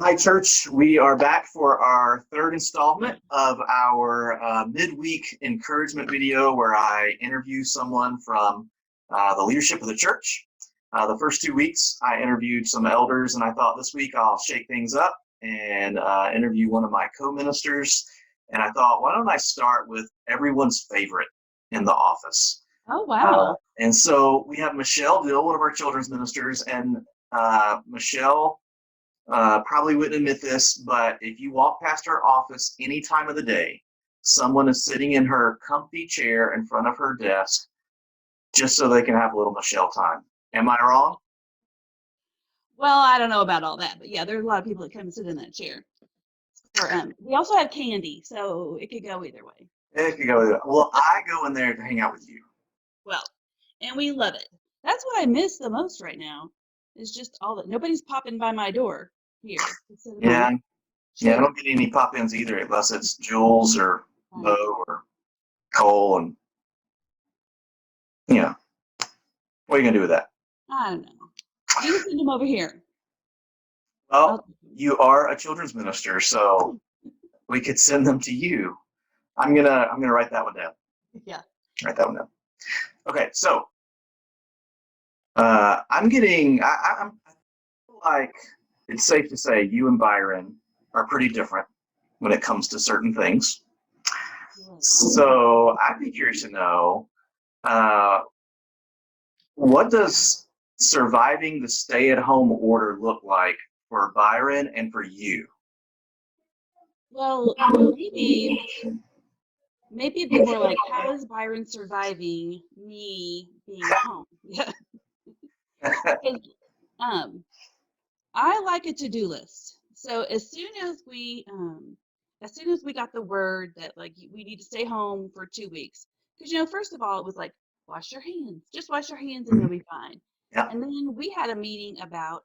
Hi, church. We are back for our third installment of our midweek encouragement video where I interview someone from the leadership of the church. The first 2 weeks, I interviewed some elders, and I thought this week I'll shake things up and interview one of my co-ministers. And I thought, why don't I start with everyone's favorite in the office? Oh, wow. And so we have Michele Dill, one of our children's ministers, and Michele probably wouldn't admit this, but if you walk past her office any time of the day, someone is sitting in her comfy chair in front of her desk just so they can have a little Michele time. Am I wrong? Well, I don't know about all that, but yeah, there's a lot of people that come and sit in that chair. We also have candy, so it could go either way. It could go. Well, I go in there to hang out with you. Well, and we love it. That's what I miss the most right now. Is just all that nobody's popping by my door here. Yeah, I don't get any pop-ins either, unless it's Jules or Bo or Cole, and what are you gonna do with that? I don't know. You can send them over here. Well, you are a children's minister, so we could send them to you. I'm gonna write that one down. Yeah. Write that one down. Okay, so I'm feel like it's safe to say you and Byron are pretty different when it comes to certain things. So I'd be curious to know, what does surviving the stay-at-home order look like for Byron and for you? Well, maybe it'd be more like, how is Byron surviving me being home? Yeah. I like a to-do list. So as soon as we got the word that like we need to stay home for 2 weeks, because first of all it was like wash your hands, just wash your hands and you'll be fine. Yeah. And then we had a meeting about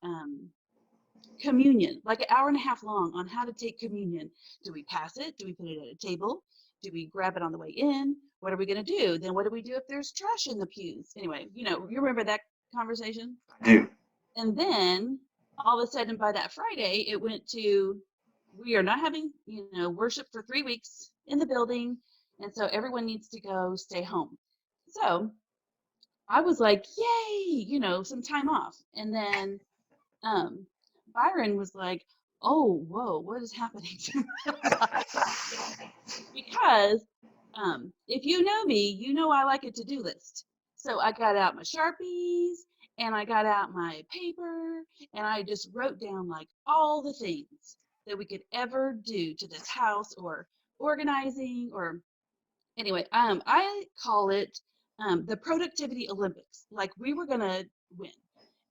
communion, like an hour and a half long, on how to take communion. Do we pass it? Do we put it at a table? Do we grab it on the way in? What are we going to do? Then what do we do if there's trash in the pews? Anyway, you remember that conversation? I do. And then all of a sudden by that Friday, it went to, we are not having, worship for 3 weeks in the building. And so everyone needs to go stay home. So I was like, yay, some time off. And then Byron was like, oh, whoa, what is happening to my life? Because if you know me, you know I like a to-do list. So I got out my Sharpies and I got out my paper and I just wrote down like all the things that we could ever do to this house, or organizing, or anyway, I call it the productivity Olympics. Like we were gonna win.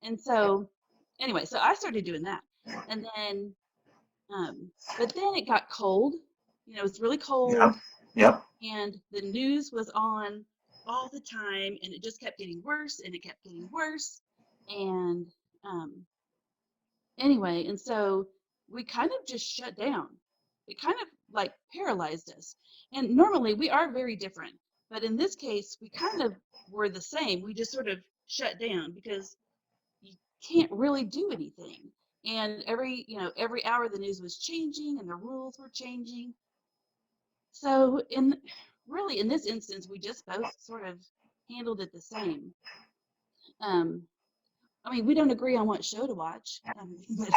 And so anyway, so I started doing that. And then but then it got cold. It's really cold. Yep. And the news was on all the time, and it just kept getting worse, and it kept getting worse. And anyway, and so we kind of just shut down. It kind of like paralyzed us. And normally we are very different, but in this case, we kind of were the same. We just sort of shut down because you can't really do anything. And every hour the news was changing and the rules were changing. So in this instance, we just both sort of handled it the same. Um, I mean, we don't agree on what show to watch. But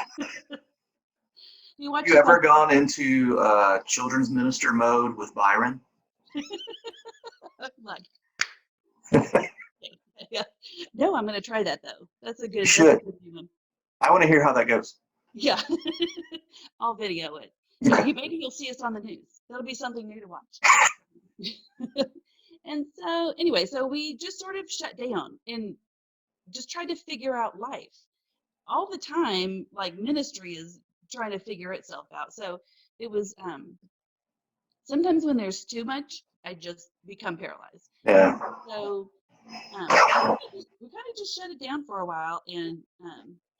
you watch You ever gone into children's minister mode with Byron? like, yeah. No, I'm going to try that though. That's a good. You should. That's a good one. I want to hear how that goes. Yeah, I'll video it. Maybe you'll see us on the news. That'll be something new to watch. And so anyway, so we just sort of shut down and just tried to figure out life. All the time, like ministry is trying to figure itself out. So it was sometimes when there's too much, I just become paralyzed. Yeah. So we kind of just shut it down for a while and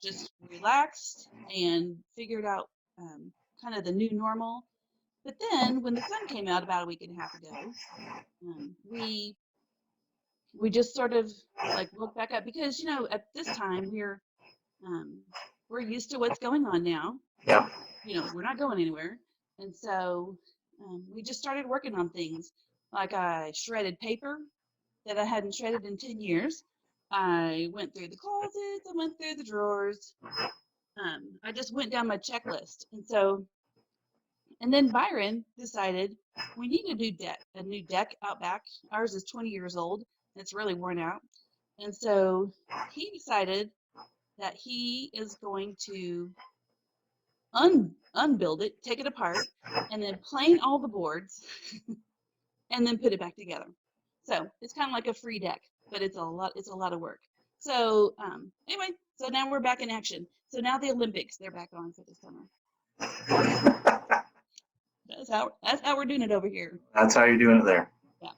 just relaxed and figured out kind of the new normal. But then when the sun came out about a week and a half ago, we just sort of like woke back up because at this time we're used to what's going on now. Yeah. We're not going anywhere. And so we just started working on things. Like I shredded paper that I hadn't shredded in 10 years. I went through the closets, I went through the drawers. I just went down my checklist. And then Byron decided we need a new deck out back. Ours is 20 years old. It's really worn out. And so he decided that he is going to unbuild it, take it apart, and then plane all the boards and then put it back together. So it's kind of like a free deck, but it's a lot of work. So anyway, so now we're back in action. So now the Olympics, they're back on for the summer. That's how we're doing it over here. That's how you're doing it there. Yeah.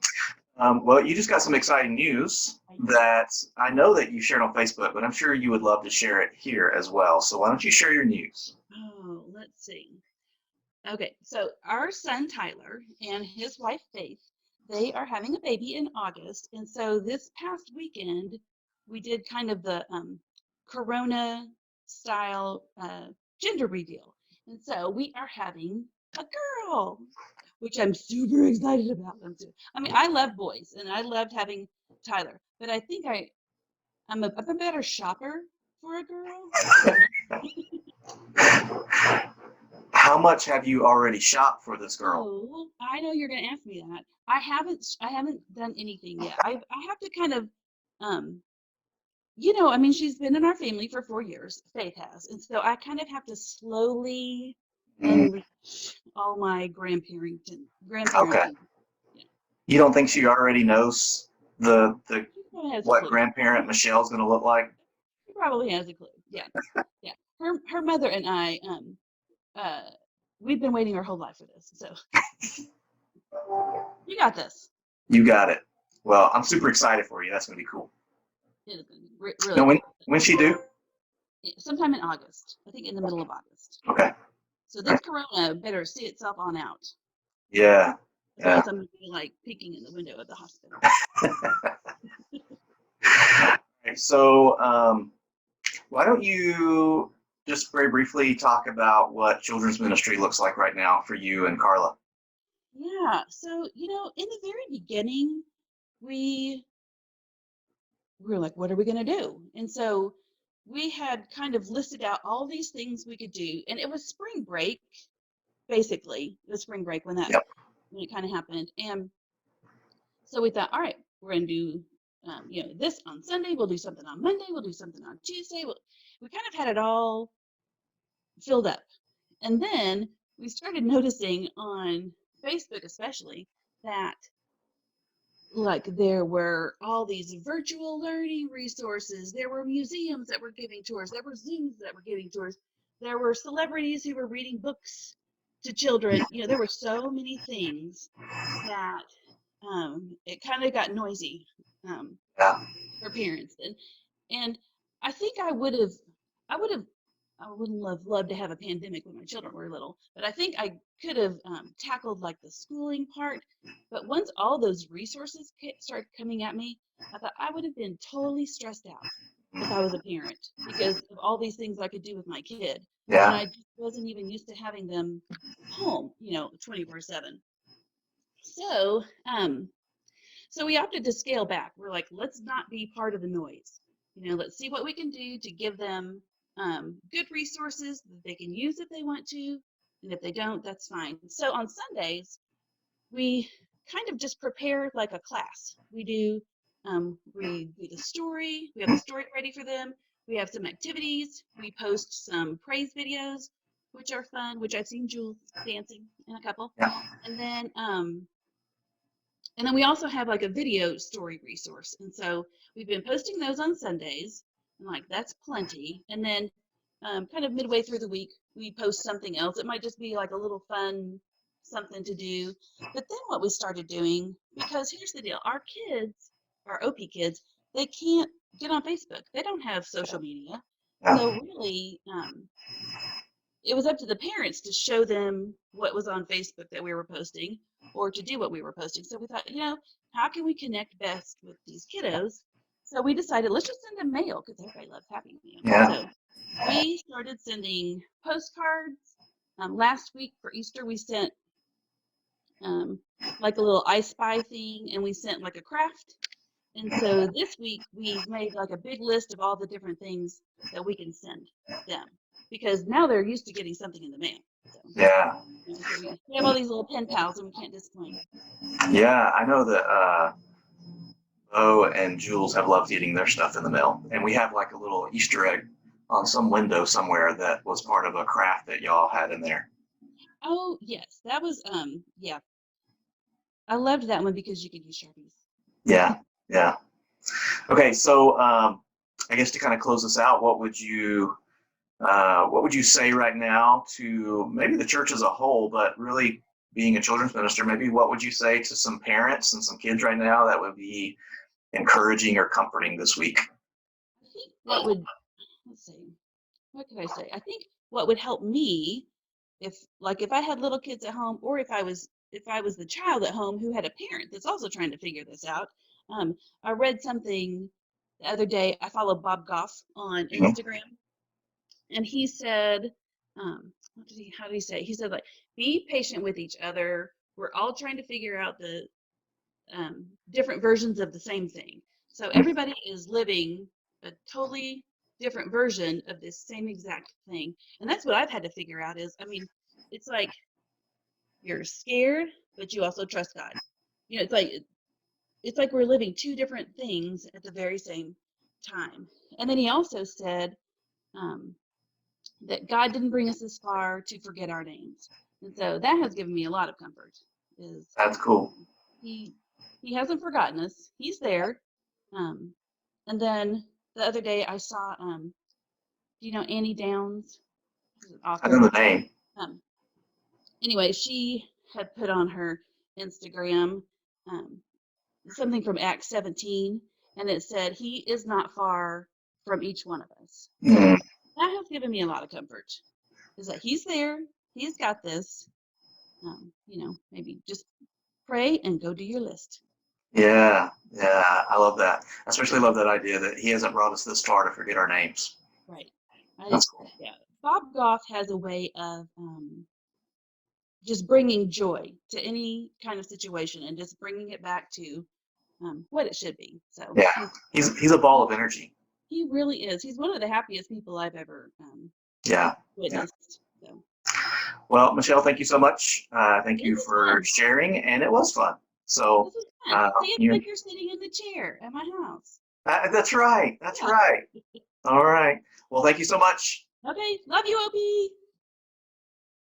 Well, you just got some exciting news that I know that you shared on Facebook, but I'm sure you would love to share it here as well. So why don't you share your news? Oh, let's see. Okay, so our son Tyler and his wife Faith, they are having a baby in August, and so this past weekend we did kind of the Corona style gender reveal, and so we are having a girl, which I'm super excited about. I mean, I love boys, and I loved having Tyler, but I think I'm a better shopper for a girl. How much have you already shopped for this girl? Oh, I know you're gonna ask me that. I haven't done anything yet. I have to kind of um I mean she's been in our family for 4 years, Faith has. And so I kind of have to slowly Mm, unleash all my okay. grandparenting. Yeah. You don't think she already knows the She probably has a what clue. grandparent Michelle's going to look like? She probably has a clue. Yeah. Yeah. Her mother and I uh we've been waiting our whole life for this. So you got this. You got it. Well, I'm super excited for you. That's going to be cool. It is gonna be really Now, cool. when she do? Sometime in August. I think in the middle of August. Okay. So this Corona better see itself on out. Yeah. Yeah. Otherwise, I'm going to be like peeking in the window of the hospital. So, why don't you just very briefly talk about what children's ministry looks like right now for you and Carla? Yeah. So, in the very beginning, we were like, what are we going to do? And so we had kind of listed out all these things we could do. And it was spring break, basically, the spring break when Yep. it kind of happened. And so we thought, all right, we're going to do, this on Sunday. We'll do something on Monday. We'll do something on Tuesday. We kind of had it all filled up. And then we started noticing on Facebook, especially, that like there were all these virtual learning resources. There were museums that were giving tours. There were zoos that were giving tours. There were celebrities who were reading books to children. There were so many things that it kind of got noisy Yeah. for parents. And I think I wouldn't have loved to have a pandemic when my children were little, but I think I could have tackled like the schooling part. But once all those resources started coming at me, I thought I would have been totally stressed out if I was a parent because of all these things I could do with my kid. And Yeah. I just wasn't even used to having them home, 24/7. So, so we opted to scale back. We're like, let's not be part of the noise. Let's see what we can do to give them good resources that they can use if they want to. And if they don't, that's fine. So on Sundays, we kind of just prepare like a class. We do the story. We have the story ready for them. We have some activities. We post some praise videos, which are fun, which I've seen Jules dancing in a couple. Yeah. And then we also have like a video story resource. And so we've been posting those on Sundays, and like that's plenty. And then kind of midway through the week, we post something else. It might just be like a little fun something to do. But then what we started doing, because here's the deal, our OP kids, they can't get on Facebook. They don't have social media. Yeah. So really, it was up to the parents to show them what was on Facebook that we were posting or to do what we were posting. So we thought, how can we connect best with these kiddos? So we decided let's just send them mail because everybody loves Happy Meal. Yeah. So We started sending postcards. Last week for Easter, we sent like a little I Spy thing, and we sent like a craft. And so this week we've made like a big list of all the different things that we can send them, because now they're used to getting something in the mail. So, Yeah. so we have all these little pen pals and we can't disappoint. Yeah, I know that Bo and Jules have loved getting their stuff in the mail. And we have like a little Easter egg on some window somewhere that was part of a craft that y'all had in there. Oh yes, that was yeah. I loved that one because you could use Sharpies. Yeah, yeah. Okay, so I guess to kind of close this out, what would you say right now to maybe the church as a whole, but really being a children's minister, maybe what would you say to some parents and some kids right now that would be encouraging or comforting this week? I think what would, let's see, what could I say? I think what would help me, if I had little kids at home, or if I was the child at home who had a parent that's also trying to figure this out. I read something the other day. I follow Bob Goff on Mhm. Instagram, and he said, how did he say? He said, like, be patient with each other. We're all trying to figure out the different versions of the same thing. So everybody is living a totally different version of this same exact thing. And that's what I've had to figure out is, I mean, it's like you're scared, but you also trust God. You know, it's like we're living two different things at the very same time. And then he also said um, that God didn't bring us this far to forget our names. And so that has given me a lot of comfort. Is That's cool. he he hasn't forgotten us. He's there. Um, and then the other day I saw do you know Annie Downs? She's an I know author. the name. Um, anyway, she had put on her Instagram um, something from Acts 17, and it said, "He is not far from each one of us." So Mm, that has given me a lot of comfort. Is that He's there, He's got this. Maybe just pray and go do your list. yeah, yeah, I love that. I especially love that idea that he hasn't brought us this far to forget our names. Right. That's cool. Yeah. Bob Goff has a way of just bringing joy to any kind of situation and just bringing it back to what it should be. So Yeah, he's a ball of energy. he really is. He's one of the happiest people I've ever Yeah, yeah. witnessed. So Well, Michele, thank you so much. Thank this you is for fun. sharing, and it was fun. So, This is fun. See, it's you like you're sitting in the chair at my house. that's right. That's Yeah. right. All right. Well, thank you so much. Okay. Love you, OP.